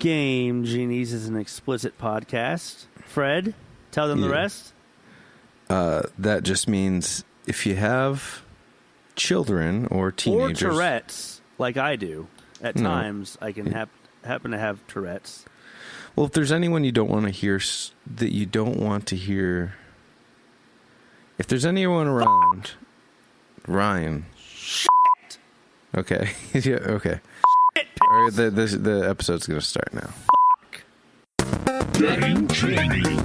Game Genies is an explicit podcast. Fred, tell them the rest. That just means if you have children or teenagers... Or Tourette's, like I do. At times, I can happen to have Tourette's. Well, if there's anyone you don't want to hear... That you don't want to hear... If there's anyone around... Ryan... Shit! Okay. Yeah, okay. Shit, All right, the episode's going to start now. Game Genies.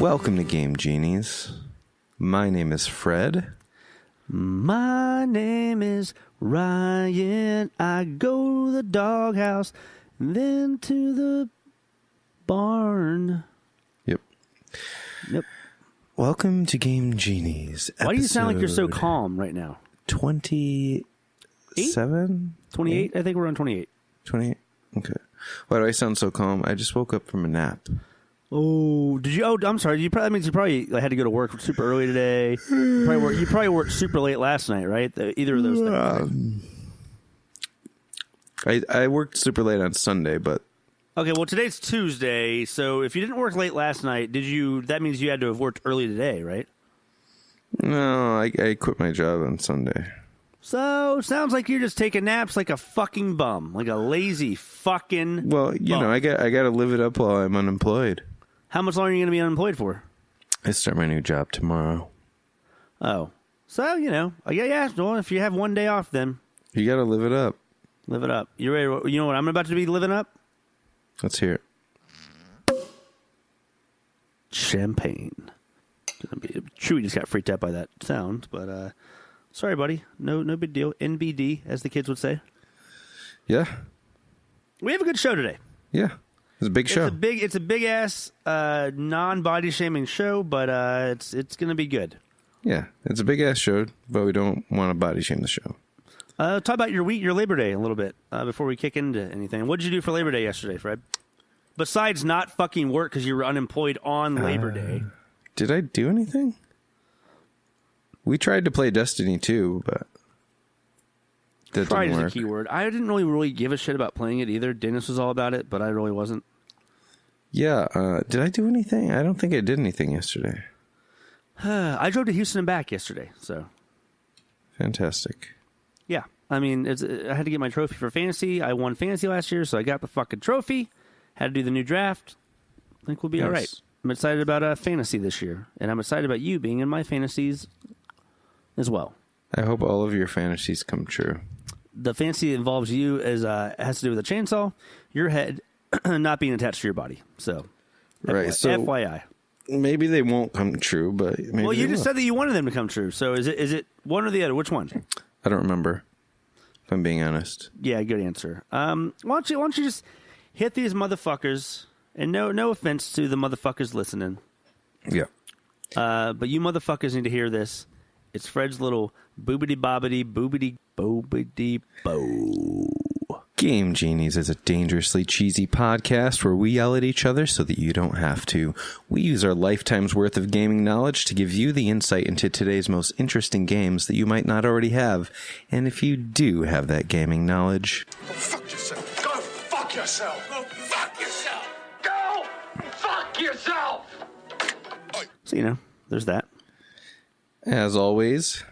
Welcome to Game Genies. My name is Fred. My name is Ryan. I go to the doghouse, then to the barn. Yep. Welcome to Game Genies. Why do you sound like you're so calm right now? 27? 28? I think we're on 28. 28? Okay. Why do I sound so calm? I just woke up from a nap. Oh, did you? Oh, I'm sorry. That means you probably had to go to work super early today. You probably worked super late last night, right? Either of those things. Right? I worked super late on Sunday, but... Okay, well, today's Tuesday, so if you didn't work late last night, that means you had to have worked early today, right? No, I quit my job on Sunday. So, sounds like you're just taking naps like a fucking bum. Like a lazy fucking Well, you bum. know, I got to live it up while I'm unemployed. How much longer are you going to be unemployed for? I start my new job tomorrow. Oh. So, yeah. Well, if you have one day off, then... You got to live it up. Live it up. You ready? You know what I'm about to be living up? Let's hear it. Champagne. Chewy just got freaked out by that sound, but sorry, buddy. No big deal. NBD, as the kids would say. Yeah. We have a good show today. Yeah. It's a big show. It's a big ass non-body shaming show, but it's going to be good. Yeah, it's a big ass show, but we don't want to body shame the show. Talk about your Labor Day a little bit before we kick into anything. What did you do for Labor Day yesterday, Fred? Besides not fucking work because you were unemployed on Labor Day. Did I do anything? We tried to play Destiny 2, but that Tried didn't is work. a key word. I didn't really give a shit about playing it either. Dennis was all about it, but I really wasn't. Yeah, did I do anything? I don't think I did anything yesterday. I drove to Houston and back yesterday, so. Fantastic. Yeah. I mean, I had to get my trophy for fantasy. I won fantasy last year, so I got the fucking trophy. Had to do the new draft. I think we'll be all right. I'm excited about fantasy this year, and I'm excited about you being in my fantasies as well. I hope all of your fantasies come true. The fantasy involves you has to do with a chainsaw, your head not being attached to your body. So, Right, so FYI. maybe they won't come true, but maybe Well, you they just will. said that you wanted them to come true. So is it one or the other? Which one? I don't remember, if I'm being honest. Yeah, good answer. Why don't you just hit these motherfuckers? And no offense to the motherfuckers listening. Yeah. But you motherfuckers need to hear this. It's Fred's little boobity-bobbity, boobity-boobity-bo. Game Genies is a dangerously cheesy podcast where we yell at each other so that you don't have to. We use our lifetime's worth of gaming knowledge to give you the insight into today's most interesting games that you might not already have. And if you do have that gaming knowledge... Go fuck yourself. Go fuck yourself. Go fuck yourself. Go fuck yourself. So, there's that. As always...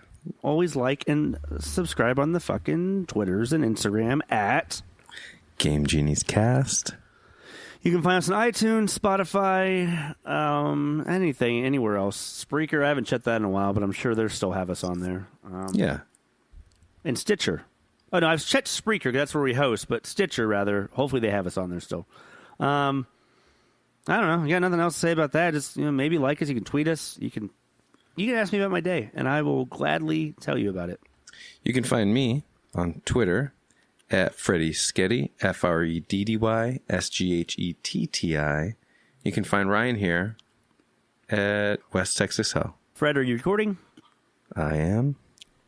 Always like and subscribe on the fucking Twitters and Instagram at Game Genies Cast. You can find us on iTunes, Spotify, anything, anywhere else. Spreaker, I haven't checked that in a while, but I'm sure they still have us on there. Yeah. And Stitcher. Oh, no, I've checked Spreaker. That's where we host, but Stitcher, rather. Hopefully they have us on there still. I don't know. I got nothing else to say about that. Just, maybe like us. You can tweet us. You can ask me about my day, and I will gladly tell you about it. You can find me on Twitter at Freddy Sketty, FreddySghetti. You can find Ryan here at West Texas Hell. Fred, are you recording? I am.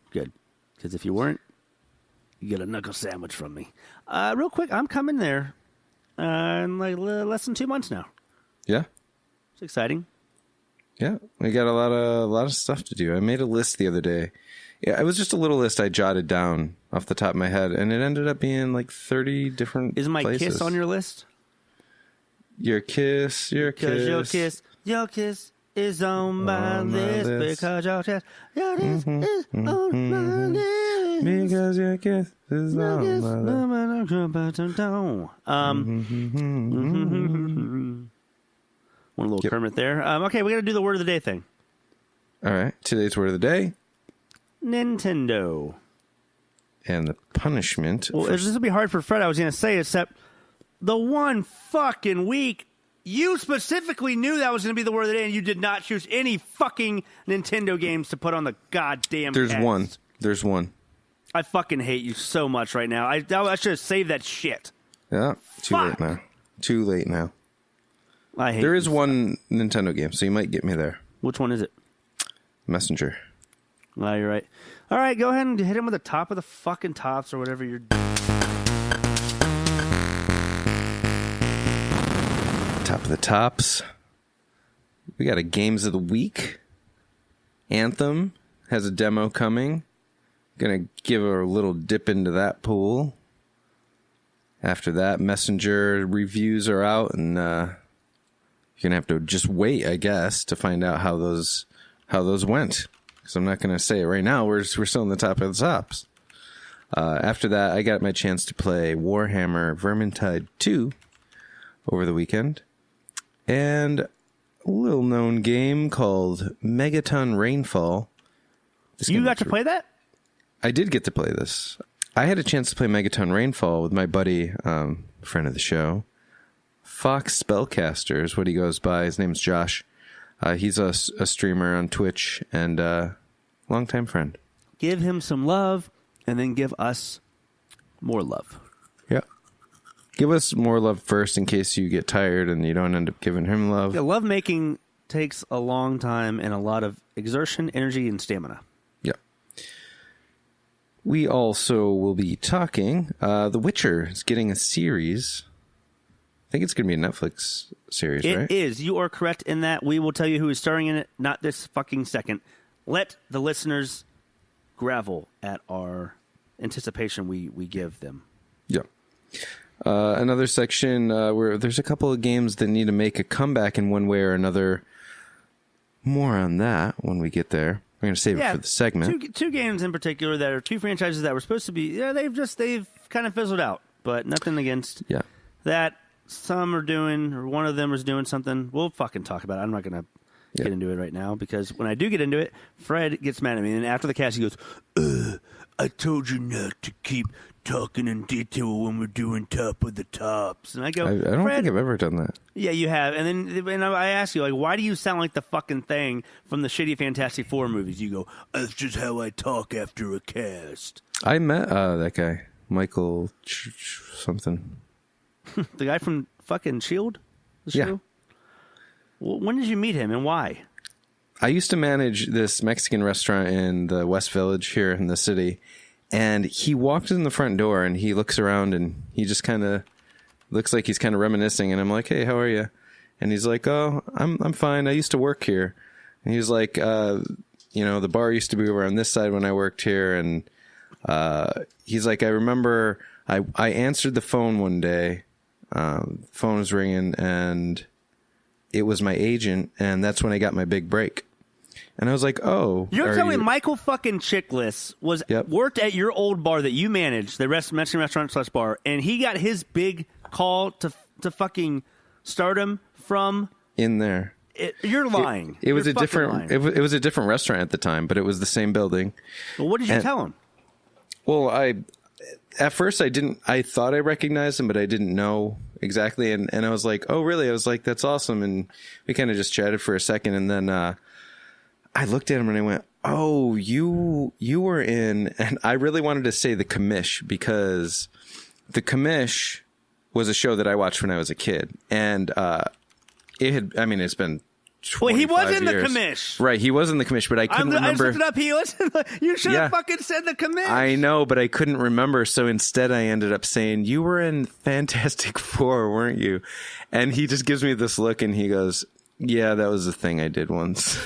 Good. Because if you weren't, you get a knuckle sandwich from me. Real quick, I'm coming there in like less than 2 months now. Yeah? It's exciting. Yeah, we got a lot of stuff to do. I made a list the other day. Yeah, it was just a little list I jotted down off the top of my head, and it ended up being like 30 different Is my places. kiss on your list? Your kiss. Your kiss is on my list. Because your kiss is on my list. Because your kiss is on my list. One little Kermit there. Okay, we got to do the word of the day thing. All right, today's word of the day. Nintendo. And the punishment. Well, this will be hard for Fred, I was going to say, except the one fucking week you specifically knew that was going to be the word of the day, and you did not choose any fucking Nintendo games to put on the goddamn There's cast. one. There's one. I fucking hate you so much right now. I should have saved that shit. Yeah, too Fuck. late now. Too late now. I hate There you. is one Nintendo game, so you might get me there. Which one is it? Messenger. Oh, you're right. All right, go ahead and hit him with the top of the fucking tops or whatever you're doing. Top of the tops. We got a Games of the Week. Anthem has a demo coming. Gonna give a little dip into that pool. After that, Messenger reviews are out, and you're gonna have to just wait, I guess, to find out how those went. Because I'm not gonna say it right now. We're still in the top of the tops. After that, I got my chance to play Warhammer Vermintide 2 over the weekend. And a little-known game called Megaton Rainfall. You got to play that? I did get to play this. I had a chance to play Megaton Rainfall with my buddy, friend of the show, Fox Spellcaster is what he goes by. His name's Josh. He's a streamer on Twitch and longtime friend. Give him some love, and then give us more love. Yeah. Give us more love first in case you get tired and you don't end up giving him love. Yeah, love making takes a long time and a lot of exertion, energy, and stamina. Yeah. We also will be talking. The Witcher is getting a series. I think it's going to be a Netflix series, right? It is. You are correct in that. We will tell you who is starring in it, not this fucking second. Let the listeners gravel at our anticipation we give them. Yeah. Another section where there's a couple of games that need to make a comeback in one way or another. More on that when we get there. We're going to save it for the segment. Two games in particular that are two franchises that were supposed to be, they've kind of fizzled out, but nothing against that. Some are doing, or one of them is doing something. We'll fucking talk about it. I'm not going to get into it right now because when I do get into it, Fred gets mad at me. And after the cast, he goes, I told you not to keep talking in detail when we're doing top of the tops. And I go, I don't think I've ever done that. Yeah, you have. And then I ask you, like, why do you sound like the fucking thing from the shitty Fantastic Four movies? You go, that's just how I talk after a cast. I met that guy, Michael something. The guy from fucking S.H.I.E.L.D.? The show? Yeah. Well, when did you meet him and why? I used to manage this Mexican restaurant in the West Village here in the city, and he walked in the front door and he looks around and he just kind of looks like he's kind of reminiscing, and I'm like, hey, how are you? And he's like, oh, I'm fine. I used to work here. And he was like, the bar used to be over on this side when I worked here, and he's like, I remember I answered the phone one day. Phone was ringing, and it was my agent, and that's when I got my big break. And I was like, oh. You're telling me Michael fucking Chickless worked at your old bar that you managed, the Mexican restaurant / bar, and he got his big call to fucking stardom from in there. You're lying. It was a different. It was a different restaurant at the time, but it was the same building. Well, what did you tell him? Well, at first I didn't. I thought I recognized him, but I didn't know exactly. And I was like, oh, really? I was like, that's awesome. And we kind of just chatted for a second, and then I looked at him and I went, oh, you were in. And I really wanted to say The Commish, because The Commish was a show that I watched when I was a kid, and it's been. Well, he was in years. The Commish. Right, he was in The Commish, but I couldn't remember. I just looked it up. You should have fucking said The Commish. I know, but I couldn't remember, so instead I ended up saying, you were in Fantastic Four, weren't you? And he just gives me this look, and he goes, Yeah, that was a thing I did once.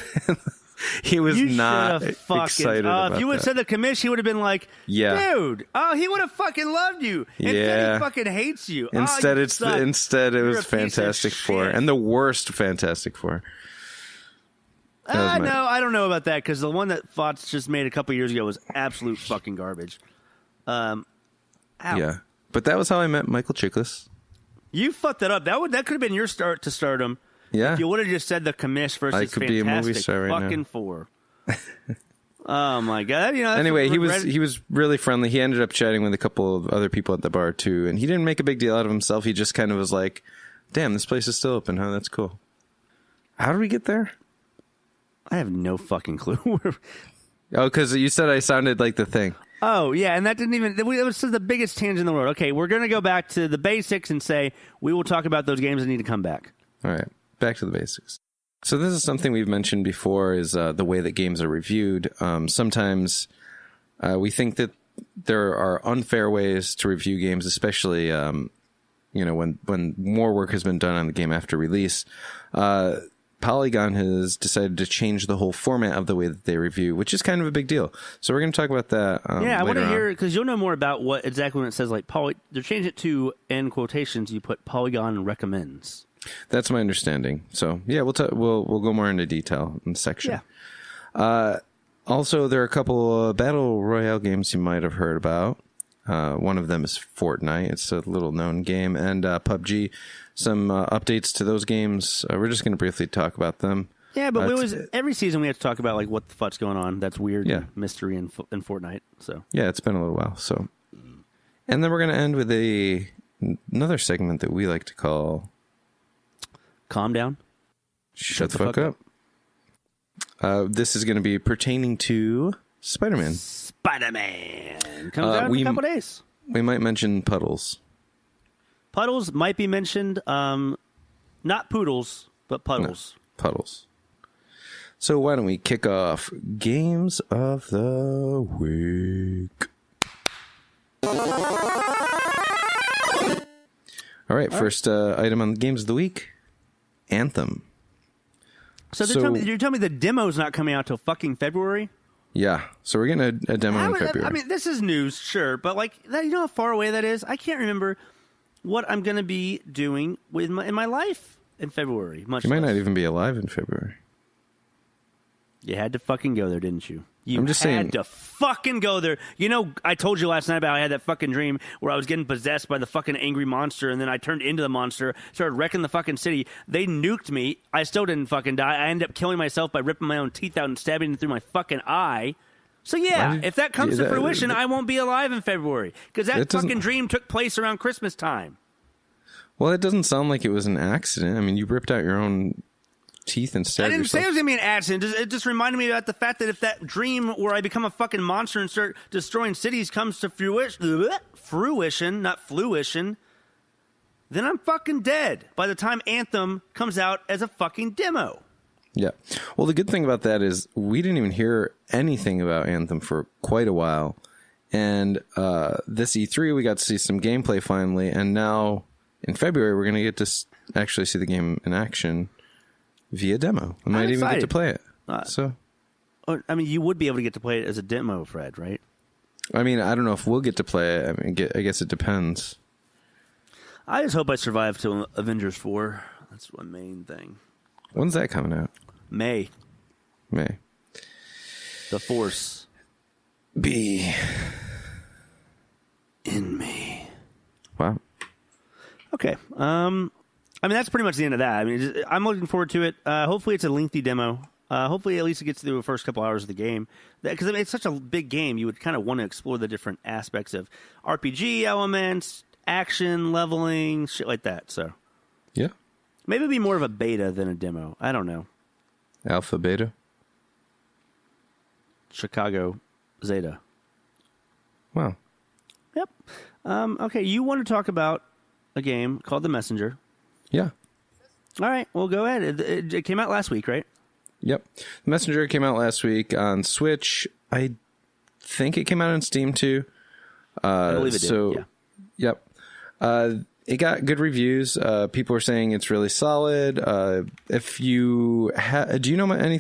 He was not excited about if you would have said the commish, he would have been like, dude, he would have fucking loved you. Instead, he fucking hates you. Instead, it was Fantastic Four, and the worst Fantastic Four. No, I don't know about that, because the one that Fox just made a couple years ago was absolute fucking garbage. Yeah, but that was how I met Michael Chiklis. You fucked that up. That could have been your start to stardom. Yeah, if you would have just said the commish versus I could Fantastic be a movie star right fucking now. Four. Oh my god! Anyway, he was really friendly. He ended up chatting with a couple of other people at the bar too, and he didn't make a big deal out of himself. He just kind of was like, "Damn, this place is still open, huh? That's cool." How did we get there? I have no fucking clue. Oh, because you said I sounded like the thing. Oh, yeah, and that didn't even... It was the biggest tangent in the world. Okay, we're going to go back to the basics and say we will talk about those games that need to come back. All right, back to the basics. So this is something we've mentioned before, is the way that games are reviewed. Sometimes we think that there are unfair ways to review games, especially when more work has been done on the game after release. Polygon has decided to change the whole format of the way that they review, which is kind of a big deal. So we're going to talk about that. I want to hear, on. because you'll know more about what exactly when it says like they're changing it to, in quotations, you put Polygon recommends. That's my understanding. So yeah, we'll go more into detail in the section. Yeah. Also, there are a couple of battle royale games you might have heard about. One of them is Fortnite. It's a little known game, and PUBG. Some updates to those games. We're just going to briefly talk about them. Yeah, but every season we have to talk about like what the fuck's going on. That's weird. Yeah, mystery in Fortnite. So yeah, it's been a little while. So, and then we're going to end with another segment that we like to call "Calm Down." Shut the fuck up. This is going to be pertaining to Spider-Man. Spider-Man comes out in a couple days. We might mention Puddles. Puddles might be mentioned. Not Poodles, but Puddles. No, Puddles. So why don't we kick off Games of the Week? All right, first item on the Games of the Week, Anthem. So you're telling me the demo's not coming out till fucking February? Yeah, so we're getting a demo in February. I mean, this is news, sure, but like, you know how far away that is? I can't remember what I'm going to be doing in my life in February. You might not even be alive in February. You had to fucking go there, didn't you? I'm just saying. You had to fucking go there. You know, I told you last night about how I had that fucking dream where I was getting possessed by the fucking angry monster, and then I turned into the monster, started wrecking the fucking city. They nuked me. I still didn't fucking die. I ended up killing myself by ripping my own teeth out and stabbing it through my fucking eye. So yeah, if that comes to fruition, I won't be alive in February, because that fucking dream took place around Christmas time. Well, it doesn't sound like it was an accident. I mean, you ripped out your own teeth and stabbed yourself. I didn't say it was going to be an accident. It just reminded me about the fact that if that dream where I become a fucking monster and start destroying cities comes to fruition, not fluition, then I'm fucking dead by the time Anthem comes out as a fucking demo. Yeah. Well, the good thing about that is we didn't even hear anything about Anthem for quite a while. And this E3, we got to see some gameplay finally. And now in February, we're going to get to actually see the game in action via demo. I might even get to play it. I mean, you would be able to get to play it as a demo, Fred, right? I mean, I don't know if we'll get to play it. I mean, I guess it depends. I just hope I survive till Avengers 4. That's my main thing. When's that coming out? May. The Force be in me. Wow. Okay. I mean, that's pretty much the end of that. I mean, I'm looking forward to it. Hopefully, it's a lengthy demo. Hopefully, at least it gets through the first couple hours of the game. Because it's such a big game, you would kind of want to explore the different aspects of RPG elements, action, leveling, shit like that. So, yeah. Maybe it'd be more of a beta than a demo. I don't know. Alpha, beta? Chicago, Zeta. Wow. Yep. Okay, you want to talk about a game called The Messenger. Yeah. All right, well, go ahead. It came out last week, right? Yep. The Messenger came out last week on Switch. I think it came out on Steam, too. I believe it did, yeah. Yep. it got good reviews. People are saying it's really solid. If you do you know anything